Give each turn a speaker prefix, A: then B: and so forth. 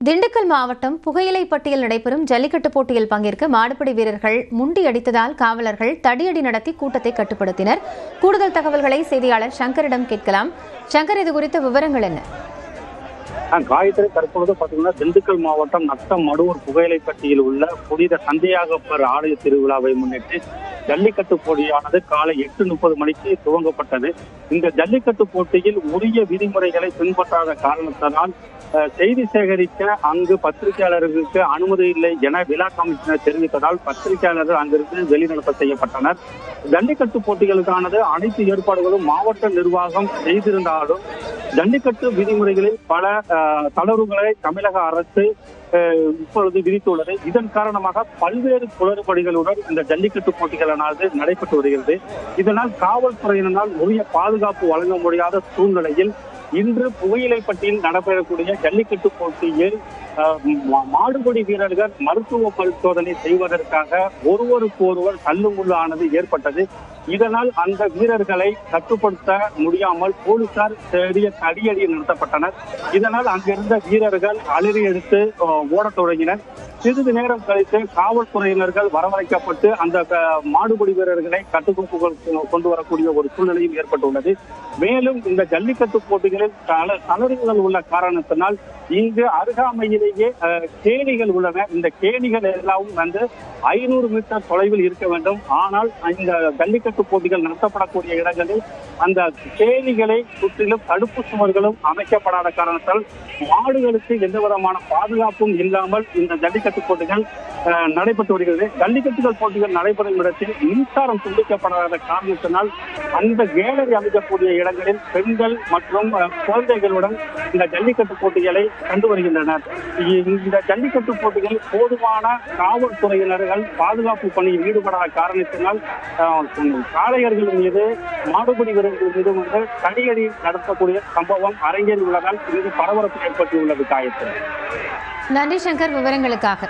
A: திண்டுக்கல் மாவட்டம் புகையிலைப்பட்டியில் நடைபெறும் ஜல்லிக்கட்டு போட்டியில் பங்கேற்க மாடுபிடி வீரர்கள் முண்டியடித்ததால் காவலர்கள் தடியடி நடத்தி கூட்டத்தை கட்டுப்படுத்தினர். கூடுதல் தகவல்களை செய்தியாளர் சங்கரிடம் கேட்கலாம். சங்கர், இது குறித்த விவரங்கள் என்ன?
B: காயத்ரி, தற்பொழுது பாத்தீங்கன்னா திண்டுக்கல் மாவட்டம் நத்தம் மடுவூர் புகையிலைப்பட்டியில் உள்ள புனித சந்தியாகப்பர் ஆலய திருவிழாவை முன்னிட்டு ஜல்லிக்கட்டு போட்டியானது காலை 8:30 மணிக்கு துவங்கப்பட்டது. இந்த ஜல்லிக்கட்டு போட்டியில் உரிய விதிமுறைகளை பின்பற்றாத காரணத்தினால் செய்தி சேகரிக்க அங்கு பத்திரிகையாளர்களுக்கு அனுமதி இல்லை என விழா கமிஷனர் தெரிவித்ததால் பத்திரிகையாளர்கள் அங்கிருந்து வெளிநடப்பு செய்யப்பட்டனர். ஜல்லிக்கட்டு போட்டிகளுக்கானது அனைத்து ஏற்பாடுகளும் மாவட்ட நிர்வாகம் செய்திருந்தாலும் ஜல்லிக்கட்டு விதிமுறைகளில் பல தளர்வுகளை தமிழக அரசு இப்பொழுது விதித்துள்ளது. இதன் காரணமாக பல்வேறு குளறுபடிகளுடன் இந்த ஜல்லிக்கட்டு போட்டிகளானது நடைபெற்று வருகிறது. இதனால் காவல்துறையினரால் உரிய பாதுகாப்பு வழங்க முடியாத சூழ்நிலையில் இன்று புகையிலைப்பட்டியில் நடைபெறக்கூடிய ஜல்லிக்கட்டு போட்டியில் மாடுபிடி வீரர்கள் மருத்துவ பரிசோதனை செய்வதற்காக ஒருவருக்கு ஒருவர் தள்ளுமுள்ளு ஆனது ஏற்பட்டது. இதனால் அந்த வீரர்களை கட்டுப்படுத்த முடியாமல் போலீசார் தடியடி நடத்தப்பட்டனர். இதனால் அங்கிருந்த வீரர்கள் அலறி எடுத்து ஓடத் தொடங்கினர். சிறிது நேரம் கழித்து காவல்துறையினர்கள் வரவழைக்கப்பட்டு அந்த மாடுபிடி வீரர்களை கட்டுக்கோப்புகள் கொண்டு வரக்கூடிய ஒரு சூழ்நிலையும் ஏற்பட்டுள்ளது. மேலும் இந்த ஜல்லிக்கட்டு போட்டிகளில் தளர்வுகள் உள்ள காரணத்தினால் இங்கு அருகாமையிலேயே கேணிகள் உள்ளன. இந்த கேணிகள் எல்லாம் 500 மீட்டர் தொலைவில் இருக்க வேண்டும். ஆனால் இந்த ஜல்லிக்கட்டு போட்டிகள் நடத்தப்படக்கூடிய இடங்களில் அந்த கேணிகளை சுற்றிலும் தடுப்பு சுவர்களும் அமைக்கப்படாத காரணத்தால் மாடுகளுக்கு எந்த விதமான பாதுகாப்பும் இல்லாமல் இந்த ஜல்லிக்கட்டு போட்டிகள் நடைபெற்று வருகிறது. ஜல்லிக்கட்டுகள் போட்டிகள் நடைபெறும் இடத்தில் மின்சாரம் துண்டிக்கப்படாத காரணத்தினால் அந்த கேலரி அமைக்கக்கூடிய இடங்களில் பெண்கள் மற்றும் குழந்தைகளுடன் இந்த ஜல்லிக்கட்டு போட்டிகளை கண்டு வருகின்றனர். இந்த ஜல்லிக்கட்டு போட்டிகள் போதுமான காவல்துறையினர்கள் பாதுகாப்பு பணியில் ஈடுபடாத காரணத்தினால் காளையர்கள் மீது மாடுபிடி வீரர்கள் மீது தடியடி நடத்தக்கூடிய சம்பவம் அரங்கேறி உள்ளதால் இங்கு பரபரப்பு ஏற்பட்டுள்ளது. காயத்தில்
A: நன்றி சங்கர், விவரங்களுக்காக.